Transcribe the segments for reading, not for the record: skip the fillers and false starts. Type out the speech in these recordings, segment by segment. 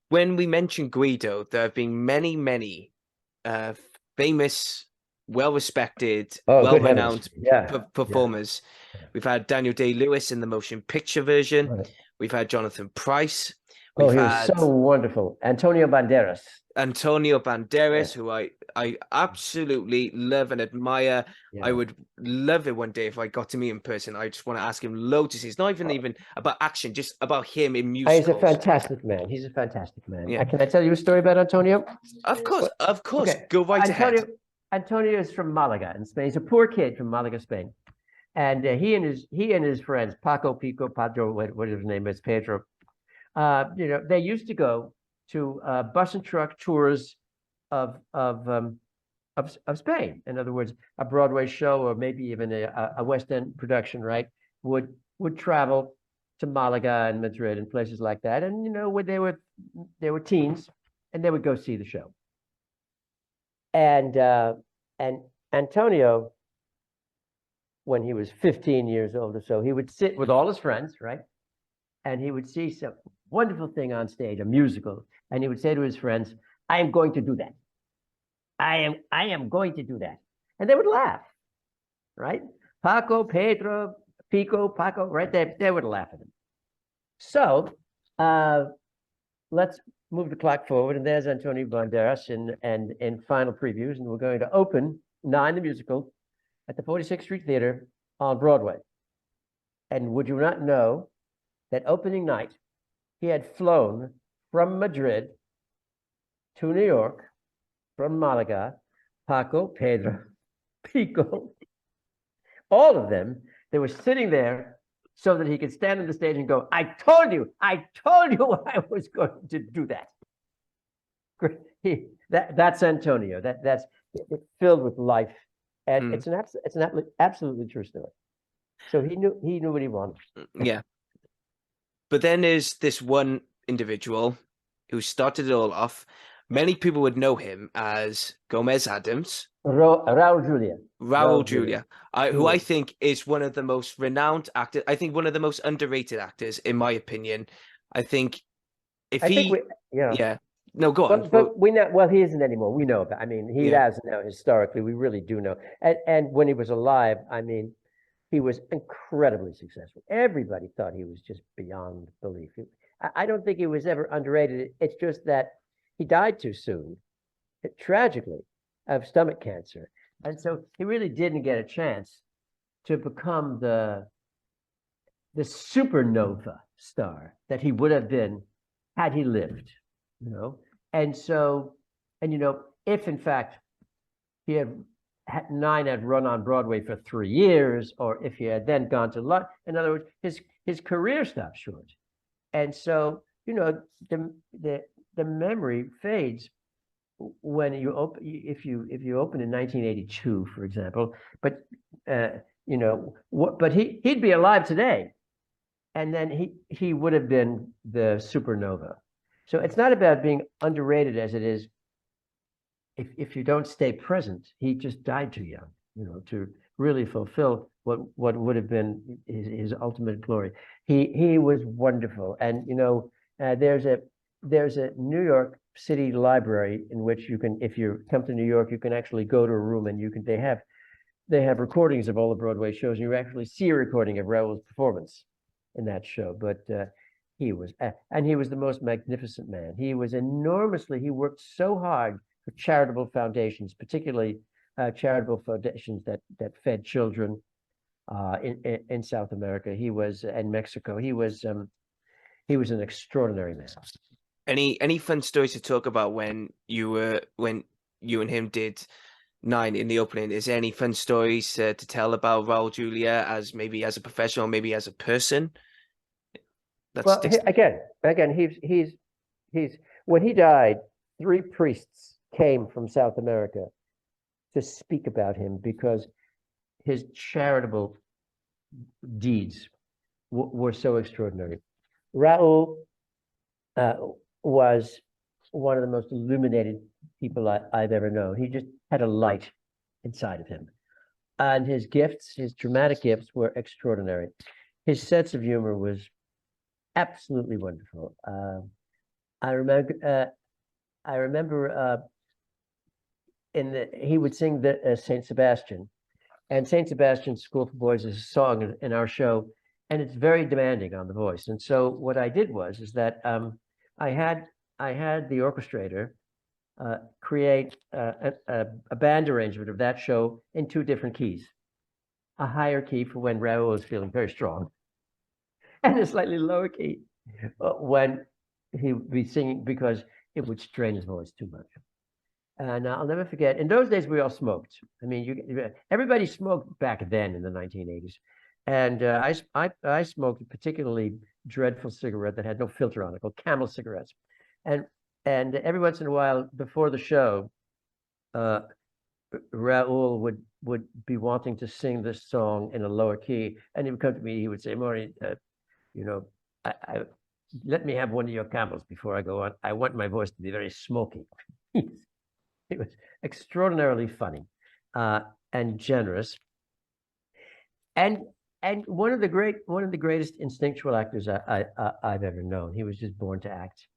when we mention Guido, there have been many, many uh, famous, well-respected, Oh, good heavens. well-renowned Yeah. Yeah. performers. We've had Daniel Day-Lewis in the motion picture version. Right. We've had Jonathan Price. Oh, We've he was so had wonderful. Antonio Banderas. Antonio Yeah. Banderas, who I absolutely love and admire. I Yeah. would love it one day if I got to meet him in person. I just want to ask him loads of things, not even about action, just about him in He's a musicals. fantastic man. He's a fantastic man. Yeah, Can I tell you a story about Antonio? Well, of course, okay. go right ahead. Antonio is from Malaga in Spain. He's a poor kid from Malaga, Spain. And he and his friends, Paco, Pico, Padro, what his name is, Pedro, they used to go to bus and truck tours of Spain. In other words, a Broadway show or maybe even a West End production, right? Would travel to Malaga and Madrid and places like that. And when they were teens, and they would go see the show. And Antonio, when he was 15 years old or so, he would sit with all his friends, right? And he would see some wonderful thing on stage, a musical, and he would say to his friends, "I am going to do that. I am going to do that." And they would laugh, right? Paco, Pedro, Pico, Paco, right? They would laugh at him. So let's move the clock forward, and there's Antonio Banderas in final previews, and we're going to open Nine the Musical at the 46th Street Theater on Broadway. And would you not know that opening night, he had flown from Madrid to New York, from Malaga, Paco, Pedro, Pico, all of them, they were sitting there so that he could stand on the stage and go, I told you I I was going to do that. That's Antonio. That's filled with life. And it's an absolutely true story. So he knew what he wanted. Yeah. But then there's this one individual who started it all off. Many people would know him as Gomez Adams. Raul Julia. Raul Julia, who I Yes. think is one of the most renowned actors. I think one of the most underrated actors, in my opinion. I think if I think he, yeah, no, go on. but we know, well, he isn't anymore. We know about, I mean, he Yeah, has now historically, we really do know. And when he was alive, I mean, he was incredibly successful. Everybody thought he was just beyond belief. I don't think he was ever underrated. It's just that he died too soon, tragically, of stomach cancer. And so he really didn't get a chance to become the supernova star that he would have been had he lived, you know. And so, if in fact he Nine had run on Broadway for 3 years, or if he had then gone to London, in other words, his career stopped short. And so, the memory fades when you open, if you open in 1982, for example. But but he'd be alive today, and then he would have been the supernova. So it's not about being underrated as it is. If you don't stay present, he just died too young, to really fulfill what would have been his ultimate glory. He was wonderful, and there's a New York City library in which you can, if you come to New York, you can actually go to a room and they have recordings of all the Broadway shows, and you actually see a recording of Raul's performance in that show. But he was the most magnificent man. He worked so hard for charitable foundations, particularly charitable foundations that fed children in South America. In Mexico. He was an extraordinary man. Any fun stories to talk about when you and him did Nine in the opening? Is there any fun stories to tell about Raul Julia maybe as a professional, maybe as a person? Well, again, he's when he died, 3 priests came from South America to speak about him because his charitable deeds were so extraordinary. Raul was one of the most illuminated people I've ever known. He just had a light inside of him, and his dramatic gifts were extraordinary. His sense of humor was absolutely wonderful. I remember. I remember. He would sing the Saint Sebastian, and Saint Sebastian's School for Boys is a song in our show, and it's very demanding on the voice. And so what I did was is that I had the orchestrator create a band arrangement of that show in two different keys, a higher key for when Raul was feeling very strong, and a slightly lower key when he would be singing because it would strain his voice too much. And I'll never forget. In those days, we all smoked. I mean, everybody smoked back then in the 1980s, and I smoked a particularly dreadful cigarette that had no filter on it, called Camel cigarettes, and every once in a while before the show, Raul would be wanting to sing this song in a lower key, and he would come to me. He would say, "Maury, you know, I let me have one of your Camels before I go on. I want my voice to be very smoky." It was extraordinarily funny and generous, and one of the greatest instinctual actors I've ever known. He was just born to act.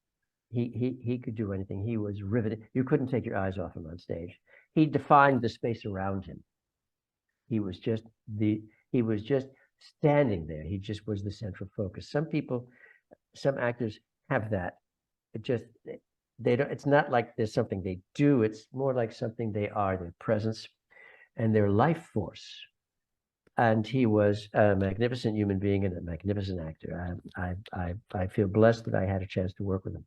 He could do anything. He was riveting. You couldn't take your eyes off him on stage. He defined the space around him. He was just standing there. He just was the central focus. Some actors have that. It just they don't. It's not like there's something they do. It's more like something they are. Their presence and their life force. And he was a magnificent human being and a magnificent actor. I feel blessed that I had a chance to work with him.